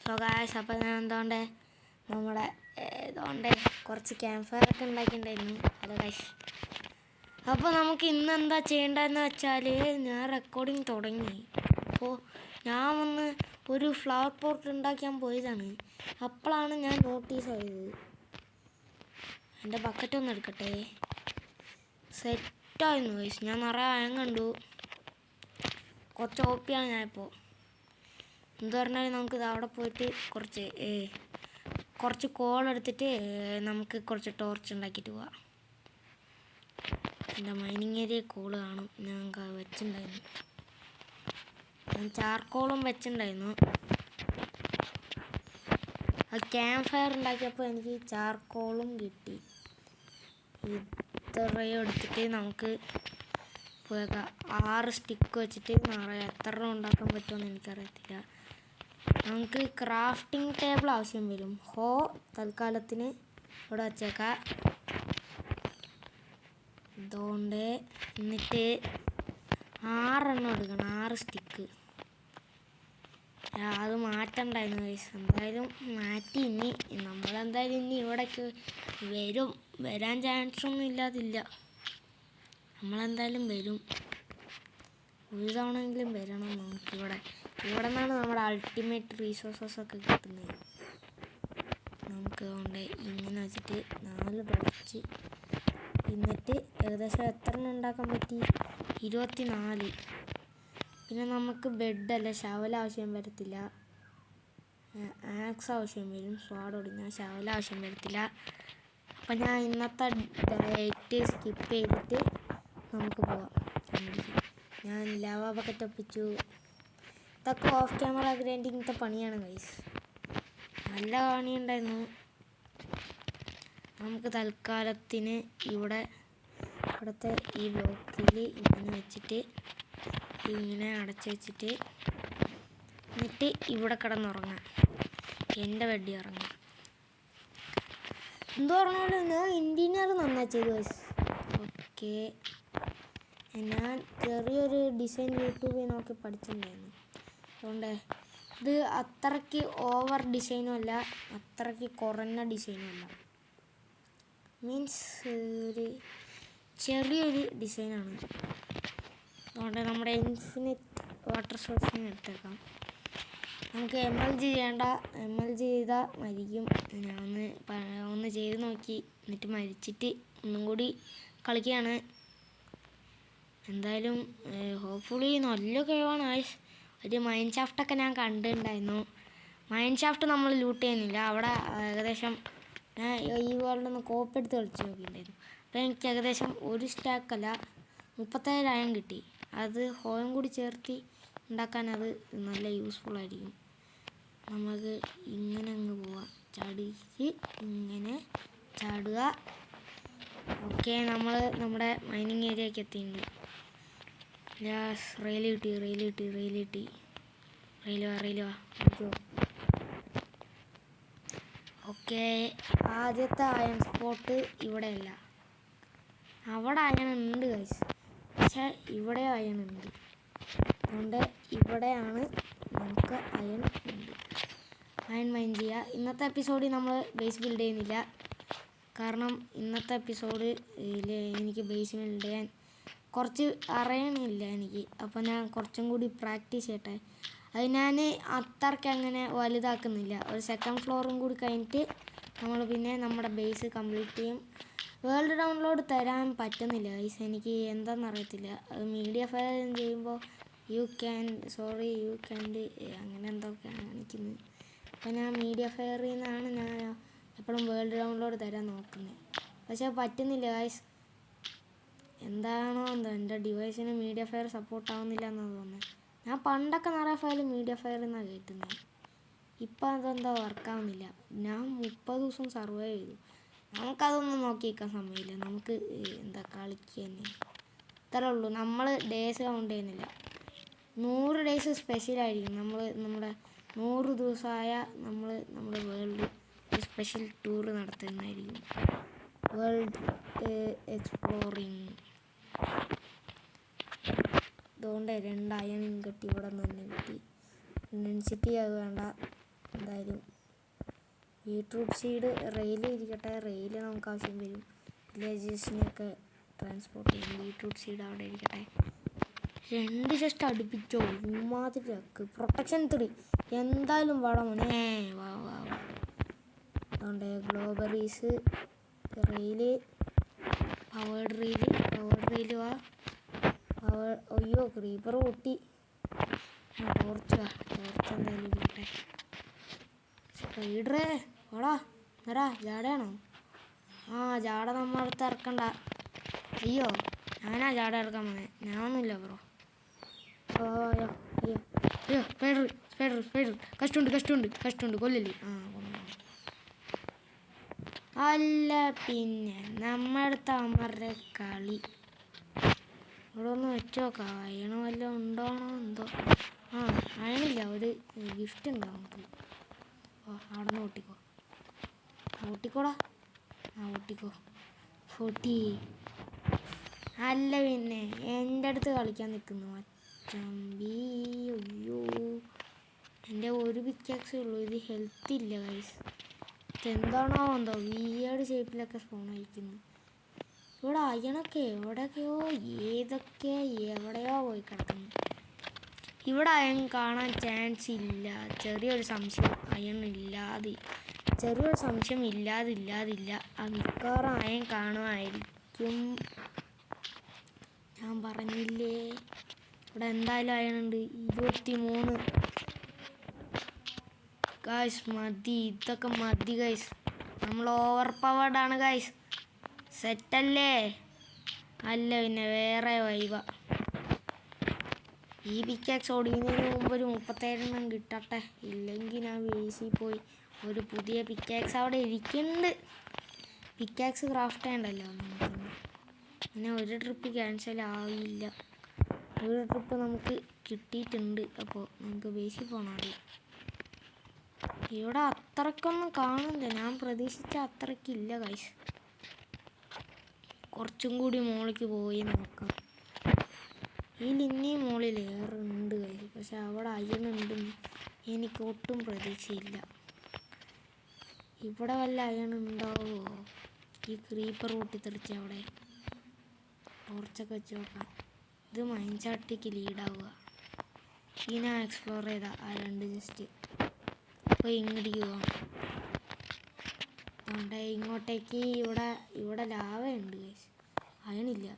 So guys, അപ്പോൾ ഞാൻ ഇതുകൊണ്ട് കുറച്ച് ക്യാമ്പ് ഫയർ ഒക്കെ ഉണ്ടാക്കിയിട്ടുണ്ടായിരുന്നു. ഹലോ ഗായ്സ്, അപ്പോൾ നമുക്ക് ഇന്ന് എന്താ ചെയ്യേണ്ടതെന്ന് വെച്ചാൽ, ഞാൻ റെക്കോർഡിങ് തുടങ്ങി. അപ്പോൾ ഞാൻ ഒരു ഫ്ലവർ പോട്ട് ഉണ്ടാക്കാൻ പോയതാണ്. അപ്പോഴാണ് ഞാൻ നോട്ടീസ് ആയത്. എൻ്റെ ബക്കറ്റ് ഒന്ന് എടുക്കട്ടെ. സെറ്റായിരുന്നു ഗായ്സ്, ഞാൻ നിറയെ അയം കണ്ടു. കുറച്ച് ഓപ്പിയാണ് ഞാനിപ്പോൾ. എന്ത് പറഞ്ഞാലും നമുക്കിത് അവിടെ പോയിട്ട് കുറച്ച് കോൾ എടുത്തിട്ട് നമുക്ക് കുറച്ച് ടോർച്ച് ഉണ്ടാക്കിയിട്ട് പോവാം. എൻ്റെ മൈനിങ് ഏരിയ കോള് കാണും. ഞാൻ വെച്ചിട്ടുണ്ടായിരുന്നു, ഞാൻ ചാർക്കോളും വെച്ചിട്ടുണ്ടായിരുന്നു. അത് ക്യാമ്പ് ഫയർ ഉണ്ടാക്കിയപ്പോൾ എനിക്ക് ചാർക്കോളും കിട്ടി. ഇത്രയും എടുത്തിട്ട് നമുക്ക് 6 സ്റ്റിക്ക് വെച്ചിട്ട് നിറയെ എത്ര ഉണ്ടാക്കാൻ പറ്റുമെന്ന് എനിക്കറിയത്തില്ല. നമുക്ക് ക്രാഫ്റ്റിംഗ് ടേബിൾ ആവശ്യം വരും. തൽക്കാലത്തിന് ഇവിടെ വച്ചേക്കാം. അതുകൊണ്ട് എന്നിട്ട് 6 എണ്ണം എടുക്കണം, 6 സ്റ്റിക്ക്. അത് മാറ്റണ്ടായിരുന്നു ഗൈസ്. എന്തായാലും മാറ്റി. നമ്മളെന്തായാലും ഇനി ഇവിടേക്ക് വരാൻ ചാൻസ് ഒന്നും ഇല്ലാതില്ല. നമ്മളെന്തായാലും വരും, ഒരു തവണയെങ്കിലും വരണം. ഇവിടെ നിന്നാണ് നമ്മുടെ അൾട്ടിമേറ്റ് റിസോഴ്സസ് ഒക്കെ കിട്ടുന്നത്. നമുക്ക് അതുകൊണ്ട് ഇങ്ങനെ വെച്ചിട്ട് 4 ടോർച്ച്, എന്നിട്ട് ഏകദേശം എത്ര എണ്ണം ഉണ്ടാക്കാൻ പറ്റി? 24. പിന്നെ നമുക്ക് ബെഡല്ല, ശവല ആവശ്യം വരത്തില്ല. ആക്സ് ആവശ്യം വരും. സ്വാഡ് ഒടിഞ്ഞാൽ ശവല ആവശ്യം വരത്തില്ല. അപ്പം ഞാൻ ഇന്നത്തെ ഡേറ്റ് സ്കിപ്പ് ചെയ്തിട്ട് നമുക്ക് പോവാം. ഞാൻ ലാവ ബക്കറ്റ് ഒപ്പിച്ചു. ഇതൊക്കെ ഓഫ് ക്യാമറ ഗ്രൈൻഡിങ്ങിൻ്റെ പണിയാണ് ഗൈസ്. നല്ല പണിയുണ്ടായിരുന്നു. നമുക്ക് തൽക്കാലത്തിന് ഇവിടുത്തെ ഈ ബ്ലോക്കിൽ ഇങ്ങനെ വെച്ചിട്ട് ഇങ്ങനെ അടച്ചു വെച്ചിട്ട് എന്നിട്ട് ഇവിടെ കിടന്നുറങ്ങാം. എൻ്റെ വെടി ഇറങ്ങാം. എന്തോ പറഞ്ഞാലും ഞാൻ എൻജിനീയർ നന്നായി ചെയ്തു ഗൈസ്. ഓക്കെ, ഞാൻ ചെറിയൊരു ഡിസൈൻ യൂട്യൂബിൽ നോക്കി പഠിച്ചിട്ടുണ്ടായിരുന്നു. അതുകൊണ്ട് ഇത് അത്രയ്ക്ക് ഓവർ ഡിസൈനും അല്ല, അത്രയ്ക്ക് കുറഞ്ഞ ഡിസൈനും അല്ല. മീൻസ് ഒരു ചെറിയൊരു ഡിസൈനാണ്. അതുകൊണ്ട് നമ്മുടെ ഇൻഫിനിറ്റ് വാട്ടർ സോഴ്സിന് എടുത്തേക്കാം. നമുക്ക് MLG ചെയ്യേണ്ട, MLG ചെയ്താൽ മരിക്കും. ഞാൻ ഒന്ന് ചെയ്ത് നോക്കി, എന്നിട്ട് മരിച്ചിട്ട് ഒന്നും കൂടി കളിക്കുകയാണ്. എന്തായാലും ഹോപ്പ്ഫുള്ളി നല്ല കഴിവാണ്. ഒരു മൈൻ ഷാഫ്റ്റൊക്കെ ഞാൻ കണ്ടിട്ടുണ്ടായിരുന്നു. മൈൻ ഷാഫ്റ്റ് നമ്മൾ ലൂട്ട് ചെയ്യുന്നില്ല. അവിടെ ഏകദേശം ഞാൻ ഈ വേൾഡിൽ നിന്ന് കോപ്പ് എടുത്ത് കളിച്ച് നോക്കിയിട്ടുണ്ടായിരുന്നു. അപ്പോൾ എനിക്ക് ഏകദേശം ഒരു സ്റ്റാക്കല്ല 37,000 കിട്ടി. അത് ഹോയും കൂടി ചേർത്ത് ഉണ്ടാക്കാൻ അത് നല്ല യൂസ്ഫുൾ ആയിരിക്കും. നമുക്ക് ഇങ്ങനെ അങ്ങ് പോവാം, ചാടിക്ക് ഇങ്ങനെ ചാടുക. ഓക്കെ, നമ്മൾ നമ്മുടെ മൈനിങ് ഏരിയയ്ക്ക് എത്തിയിട്ടുണ്ട്. റെയിൽ കിട്ടി. റെയിൽ വാ. ഓക്കെ, ആദ്യത്തെ അയൺ സ്പോട്ട് ഇവിടെയല്ല, അവിടെ അയൺ ഉണ്ട് ഗൈസ്, പക്ഷേ ഇവിടെ അയൺ ഉണ്ട്. അതുകൊണ്ട് ഇവിടെയാണ് നമുക്ക് അയൺ ഉണ്ട്. അയൺ മൈൻ ചെയ്യുക. ഇന്നത്തെ എപ്പിസോഡിൽ നമ്മൾ ബേസ് ബിൽഡ് ചെയ്യുന്നില്ല, കാരണം ഇന്നത്തെ എപ്പിസോഡിൽ എനിക്ക് ബേസ് ബിൽഡ് ചെയ്യാൻ കുറച്ച് അറിയണില്ല എനിക്ക്. അപ്പോൾ ഞാൻ കുറച്ചും കൂടി പ്രാക്ടീസ് ചെയ്യട്ടെ. അത് ഞാൻ അത്രയ്ക്ക് അങ്ങനെ വലുതാക്കുന്നില്ല. ഒരു 2nd ഫ്ലോറും കൂടി കഴിഞ്ഞിട്ട് നമ്മൾ പിന്നെ നമ്മുടെ ബേസ് കംപ്ലീറ്റ് ചെയ്യും. വേൾഡ് ഡൗൺലോഡ് തരാൻ പറ്റുന്നില്ല ഗൈസ്, എനിക്ക് എന്താണെന്നറിയത്തില്ല. അത് മീഡിയ ഫയർ ചെയ്യുമ്പോൾ യു ക്യാൻഡ് അങ്ങനെ എന്തൊക്കെ കാണിക്കുന്നത്. അപ്പോൾ ഞാൻ മീഡിയ ഫയറിൽ നിന്നാണ് ഞാൻ എപ്പോഴും വേൾഡ് ഡൗൺലോഡ് തരാൻ നോക്കുന്നത്, പക്ഷേ പറ്റുന്നില്ല ഗൈസ്. എന്താണോ എന്തോ എൻ്റെ ഡിവൈസിന് മീഡിയ ഫയർ സപ്പോർട്ട് ആവുന്നില്ല എന്നാണ് തോന്നുന്നത്. ഞാൻ പണ്ടൊക്കെ നിറയെ ഫയൽ മീഡിയ ഫയറിൽ നിന്നാണ് കയറ്റുന്നത്. ഇപ്പം അതെന്താ വർക്കാവുന്നില്ല. ഞാൻ 30 ദിവസം സർവൈവ് ചെയ്തു. നമുക്കതൊന്നും നോക്കി നിൽക്കാൻ സമയമില്ല. നമുക്ക് എന്താ കളിക്കുക തന്നെ, ഇത്രേ ഉള്ളൂ. നമ്മൾ ഡേയ്സ് കൗണ്ട് ചെയ്യുന്നില്ല. 100 ഡേയ്സ് സ്പെഷ്യലായിരിക്കും. നമ്മുടെ 100 ദിവസമായ നമ്മൾ വേൾഡ് ഒരു സ്പെഷ്യൽ ടൂർ നടത്തുന്നതായിരിക്കും. World exploring. അതുകൊണ്ട് 2 അയൺ ഇൻഗട്ട് ഇവിടെ നിന്ന് തന്നെ കിട്ടി. ഡെൻസിറ്റി അത് വേണ്ട, എന്താ ബീട്രൂട്ട് സീഡ് റെയിൽ ഇരിക്കട്ടെ, റെയിൽ നമുക്ക് ആവശ്യം വരും. വില്ലേജസിനെയൊക്കെ ട്രാൻസ്പോർട്ട് ചെയ്യും. ബീട്രൂട്ട് സീഡ് അവിടെ ഇരിക്കട്ടെ. 2 ചെസ്റ്റ് അടുപ്പിച്ചോ, ഇമാതിരി ആക്ക്. പ്രൊട്ടക്ഷൻ 3 എന്തായാലും വേണം മോനെ. വാ വാ വാ. അതുകൊണ്ട് ഗ്ലോബറീസ്, റെയില്, പവേർഡ് റെയില് വാ. അയ്യോ ക്രീപ്പർ പൊട്ടി. ടോർച്ച് എന്തായാലും ഇരിക്കട്ടെ. സ്പൈഡറേ ഓടാ. എന്നടാ ജാടയാണോ? ജാട നമ്മളടുത്ത് ഇറക്കണ്ട. അയ്യോ ഞാനാ ജാട ഇറക്കാൻ പോന്നെ, ഞാനൊന്നുമില്ല ബ്രോ. അയ്യോ അയ്യോ അയ്യോ സ്പൈഡർ കഷ്ടമുണ്ട് കൊല്ലല്ലേ. അല്ല പിന്നെ നമ്മളടുത്ത് അമരുടെ കളി ഇവിടെ ഒന്ന് വെച്ച് നോക്കാം. അയണ് വല്ലതും ഉണ്ടോണോ എന്തോ. അയണില്ല, ഒരു ഗിഫ്റ്റ് ഉണ്ടോ നമുക്ക്? അവിടെ നിന്ന് ഓട്ടിക്കോടാ. ഓട്ടിക്കോ. 40. അല്ല പിന്നെ എൻ്റെ അടുത്ത് കളിക്കാൻ നിൽക്കുന്നു മച്ചമ്പി. അയ്യോ എൻ്റെ ഒരു പിക്കാക്സേ ഉള്ളൂ. ഇത് ഹെൽത്ത് ഇല്ല ഗൈസ്. ഇതെന്താണോ എന്തോ വീട് ഷേപ്പിലൊക്കെ സ്പോൺ അയക്കുന്നു. ഇവിടെ അയണൊക്കെ എവിടെയൊക്കെയോ എവിടെയോ പോയി കിടക്കുന്നു. ഇവിടെ അയൺ കാണാൻ ചാൻസ് ഇല്ല. ചെറിയൊരു സംശയം ഇല്ലാതില്ല. മിക്കവാറും അയൺ കാണുമായിരിക്കും. ഞാൻ പറഞ്ഞില്ലേ ഇവിടെ എന്തായാലും അയണുണ്ട്. 23 ഗൈസ്. ഇതൊക്കെ മതി ഗൈസ്. നമ്മൾ ഓവർ പവേർഡാണ് ഗൈസ്. സെറ്റല്ലേ? അല്ല പിന്നെ വേറെ വൈവ. ഈ പിക്കാക്സ് ഓടിക്കുന്നതിന് മുമ്പ് ഒരു 37 കിട്ടട്ടെ. ഇല്ലെങ്കിൽ ഞാൻ വീശി പോയി. ഒരു പുതിയ പിക്കാക്സ് അവിടെ ഇരിക്കുന്നുണ്ട്. പിക്കാക്സ് ക്രാഫ്റ്റ് ചെയ്യണ്ടല്ലോ നമുക്ക്. അങ്ങനെ ഒരു ട്രിപ്പ് ക്യാൻസൽ ആവില്ല. ഒരു ട്രിപ്പ് നമുക്ക് കിട്ടിയിട്ടുണ്ട്. അപ്പോൾ നമുക്ക് ബേസിൽ പോകണം. ഇവിടെ അത്രയ്ക്കൊന്നും കാണില്ല. ഞാൻ പ്രതീക്ഷിച്ച അത്രയ്ക്കില്ല ഗൈസ്. കുറച്ചും കൂടി മുകളിലേക്ക് പോയി നോക്കാം. ഇനിയും മുകളിൽ ഏറുണ്ട് ഗൈസ്. പക്ഷെ അവിടെ അയണുണ്ടെന്ന് എനിക്ക് ഒട്ടും പ്രതീക്ഷയില്ല. ഇവിടെ വല്ല അയണുണ്ടാവുമോ? ഈ ക്രീപ്പർ പൊട്ടിത്തെറിച്ച അവിടെ ടോർച്ചൊക്കെ വെച്ച് നോക്കാം. ഇത് മൈൻചാട്ടിക്ക് ലീഡാവുക. ഞാൻ എക്സ്പ്ലോർ ചെയ്ത 2 ജസ്റ്റ്. അപ്പോൾ ഇങ്ങോട്ടേക്ക് പോവാം. അതുകൊണ്ട് ഇങ്ങോട്ടേക്ക് ഇവിടെ ലാവയുണ്ട് ഗൈസ്. അയണില്ല.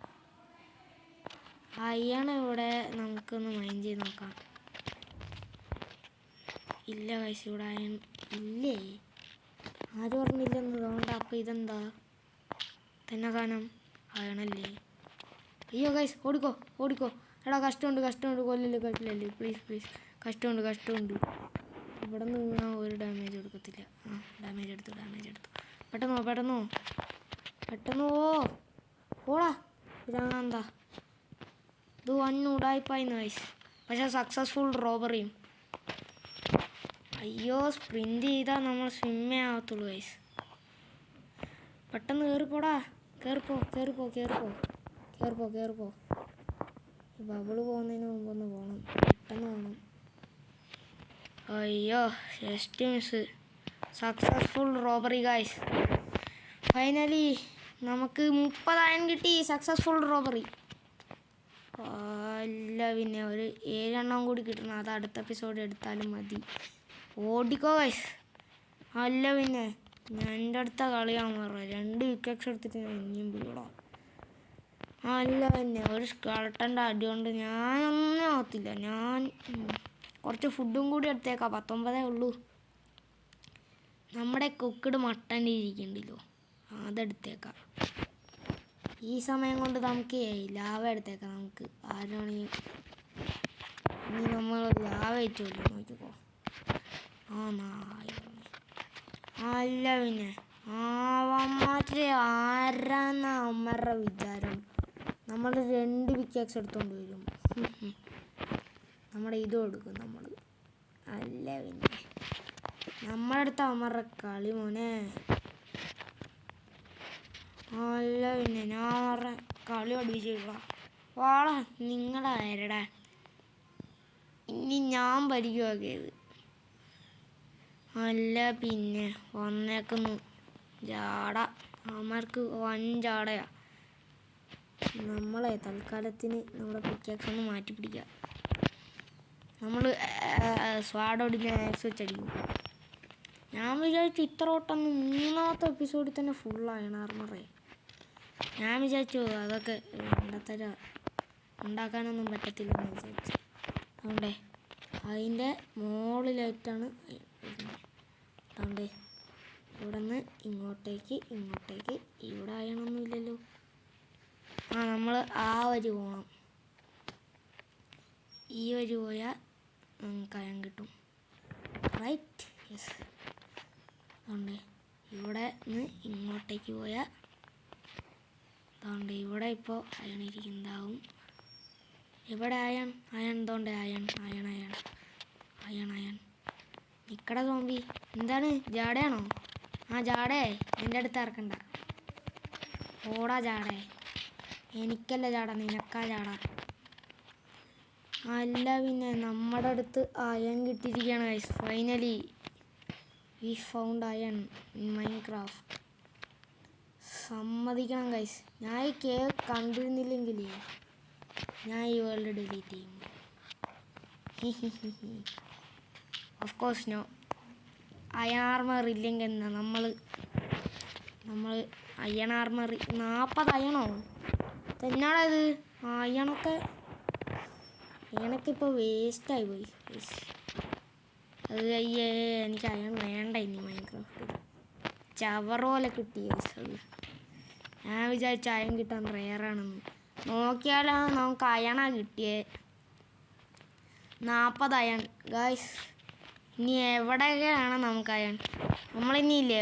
അയൺ ഇവിടെ നമുക്കൊന്ന് മൈൻഡ് ചെയ്ത് നോക്കാം. ഇല്ല ഗൈസ്, ഇവിടെ അയൺ ഇല്ലേ. ആരും പറഞ്ഞില്ലെന്ന്. അതുകൊണ്ട് അപ്പോൾ ഇതെന്താ തന്നെ കാനം അയണല്ലേ? അയ്യോ ഗൈസ് ഓടിക്കോ. എടാ കഷ്ടമുണ്ട് കൊല്ലല്ലേ പ്ലീസ്. കഷ്ടമുണ്ട്. ഇവിടെ നിന്ന് വീണാൽ ഒരു ഡാമേജ് കൊടുക്കത്തില്ല. ഡാമേജ് എടുത്തു. പെട്ടെന്ന് ഓടാ. എന്താ ഇത് ഉടായിപ്പായിന്ന് ഗൈസ്. പക്ഷെ സക്സസ്ഫുൾ റോബറിയും. അയ്യോ സ്പ്രിൻറ്റ് ചെയ്താൽ നമ്മൾ സ്വിമ്മേ ആവത്തുള്ളൂ ഗൈസ്. പെട്ടെന്ന് കയറിപ്പോടാ. കയറിപ്പോ. ബബിള് പോകുന്നതിന് മുമ്പൊന്ന് പോകണം. പെട്ടെന്ന് പോകണം. അയ്യോ just miss. Successful robbery guys. Finally നമുക്ക് 30 കിട്ടി. Successful robbery. അല്ല പിന്നെ ഒരു 7 കൂടി കിട്ടണം. അത് അടുത്ത എപ്പിസോഡ് എടുത്താലും മതി. ഓടിക്കോ ഗൈസ്. അല്ല പിന്നെ എൻ്റെ അടുത്ത കളിയാന്ന് പറഞ്ഞ 2 വിക്കറ്റ്സ് എടുത്തിട്ട് ഞാൻ ഇനിയും പിടികൂടാം. അല്ല പിന്നെ ഒരു സ്കെൽട്ടൻ്റെ അടി കൊണ്ട് ഞാനൊന്നും ആവത്തില്ല. ഞാൻ കുറച്ച് ഫുഡും കൂടി എടുത്തേക്കാം. 19 ഉള്ളൂ. നമ്മുടെ കുക്ക്ഡ് മട്ടൻ ഇരിക്കണ്ടല്ലോ, അതെടുത്തേക്കാം. ഈ സമയം കൊണ്ട് നമുക്ക് ലാവ എടുത്തേക്കാം. നമുക്ക് ആരാണെങ്കിൽ ഇനി നമ്മൾ ലാവ വെച്ചോല്ലോ നോക്കിക്കോ. അല്ല പിന്നെ മാറ്റേ ആരാന്ന അമ്മരുടെ വിചാരം. നമ്മൾ 2 പിക്കാക്സ് എടുത്തോണ്ട് വരും. നമ്മുടെ ഇതും എടുക്കും നമ്മൾ. അല്ല പിന്നെ നമ്മളടുത്ത അമ്മരുടെ കളി മോനെ. അല്ല പിന്നെ ഞാൻ അവരുടെ കളി പഠിപ്പിച്ചിട്ടാ. വാളാ നിങ്ങളാരടാ. ഇനി ഞാൻ ഭരിക്കുകയൊക്കെ ചെയ്ത്. അല്ല പിന്നെ വന്നേക്കുന്നു ജാട. അവന്മാർക്ക് വൻ ജാടയാ. നമ്മളെ തൽക്കാലത്തിന് നമ്മുടെ പിക്കാക്സ് മാറ്റി പിടിക്കാം. നമ്മൾ സ്വാഡോടിന് ആക്സ് വെച്ചടിക്കും. ഞാൻ വിചാരിച്ചു ഇത്ര വട്ടം മൂന്നാമത്തെ എപ്പിസോഡിൽ തന്നെ ഫുള്ളാണ് ആർമറേ. ഞാൻ വിചാരിച്ചു അതൊക്കെ ഉണ്ടാത്തര ഉണ്ടാക്കാനൊന്നും പറ്റത്തില്ലെന്ന് വിചാരിച്ചു. അതുകൊണ്ടേ അതിൻ്റെ മുകളിലായിട്ടാണ് അതുകൊണ്ടേ ഇവിടെ നിന്ന് ഇങ്ങോട്ടേക്ക് ഇവിടെ അയണമൊന്നുമില്ലല്ലോ. നമ്മൾ ആ വഴി പോകണം. ഈ വഴി പോയാൽ കയം കിട്ടും. Right, yes. അതുകൊണ്ട് ഇവിടെ നിന്ന് ഇങ്ങോട്ടേക്ക് പോയാൽ അതുകൊണ്ട് ഇവിടെ ഇപ്പോൾ അയണിരിക്കുന്നതാവും. ഇവിടെ അയൺ എന്തുകൊണ്ട് അയൺ നിക്കട സോമ്പി. എന്താണ് ജാടയാണോ? ആ ജാടേ എൻ്റെ അടുത്ത് ഇറക്കണ്ട. ഓടാ ജാടേ. എനിക്കല്ല ജാട, നിനക്കാ ജാട. അല്ല പിന്നെ നമ്മുടെ അടുത്ത് അയൺ കിട്ടിയിരിക്കുകയാണ് guys. Finally we found iron in Minecraft. സമ്മതിക്കണം ഗൈസ്. ഞാൻ ഈ കേവ് കണ്ടിരുന്നില്ലെങ്കിൽ ഞാൻ ഈ വേൾഡ് ഡിലീറ്റ് ചെയ്യും. Of course no. Iron armour ഇല്ലെങ്കിൽ എന്നാ നമ്മൾ അയൺ ആർമർ 40 അയണോ തന്നെയാണത്. അയണൊക്കെ ഇപ്പോൾ വേസ്റ്റായി പോയി. അത് അയ്യേ, എനിക്ക് അയൺ വേണ്ട ഇനി മൈൻക്രാഫ്റ്റിൽ. ചവർ പോലെ കിട്ടിയ അത്. ഞാൻ വിചാരിച്ച അയൺ കിട്ടാൻ റെയറാണെന്ന്. നോക്കിയാലോ നമുക്ക് അയണാ കിട്ടിയേ. 40 അയൺ ഗൈസ്. ഇനി എവിടെയൊക്കെയാണ് നമുക്ക് അയൺ? നമ്മളിനി ഇല്ലേ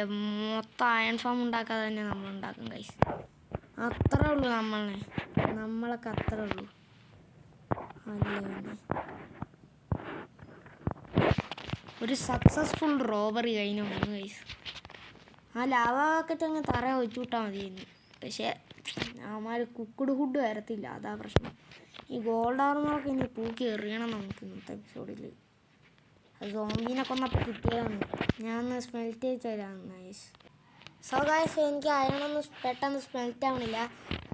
മൊത്തം അയൺ ഫാം ഉണ്ടാക്കാതെ തന്നെ നമ്മൾ ഉണ്ടാക്കും ഗൈസ്. അത്രേ ഉള്ളൂ നമ്മളൊക്കെ അത്രേ ഉള്ളൂ. അല്ലേ ഒരു സക്സസ്ഫുൾ റോബറി കഴിഞ്ഞു വന്നു ഗൈസ്. ആ ലാവ ബക്കറ്റ് അങ്ങ് തറ വെച്ചു വിട്ടാൽ മതിയെന്ന്. പക്ഷേ അവന്മാർ കുക്കുഡ് ഫുഡ് വരത്തില്ല, അതാ പ്രശ്നം. ഈ ഗോൾഡ് ആർമറൊക്കെ ഇനി തൂക്കി എറിയണം നമുക്ക് ഇന്നത്തെ എപ്പിസോഡിൽ. അത് സോംബീനെ കൊന്നപ്പോൾ കിട്ടിയതാണ്. ഞാൻ ഒന്ന് സ്മെൽറ്റ് ചെയ്ത് തരാം ഗൈസ്. സോ ഗൈസ്, എനിക്ക് അയണൊന്നും പെട്ടെന്ന് സ്മെൽറ്റ് ആവണില്ല.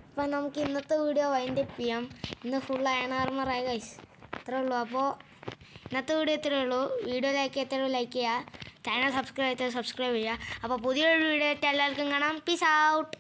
അപ്പം നമുക്ക് ഇന്നത്തെ വീഡിയോ വൈൻഡപ്പ് ചെയ്യാം. ഇന്ന് ഫുൾ അയൺ ആർമറായി ഗൈസ്. അത്രേ ഉള്ളൂ. അപ്പോൾ ഇന്നത്തെ വീഡിയോ ഇത്രയേ ഉള്ളൂ. വീഡിയോ ലൈക്ക് ചെയ്യുക, ചാനൽ സബ്സ്ക്രൈബ് ചെയ്യുക. അപ്പോൾ പുതിയൊരു വീഡിയോ ആയിട്ട് എല്ലാവർക്കും കാണാം. Peace out.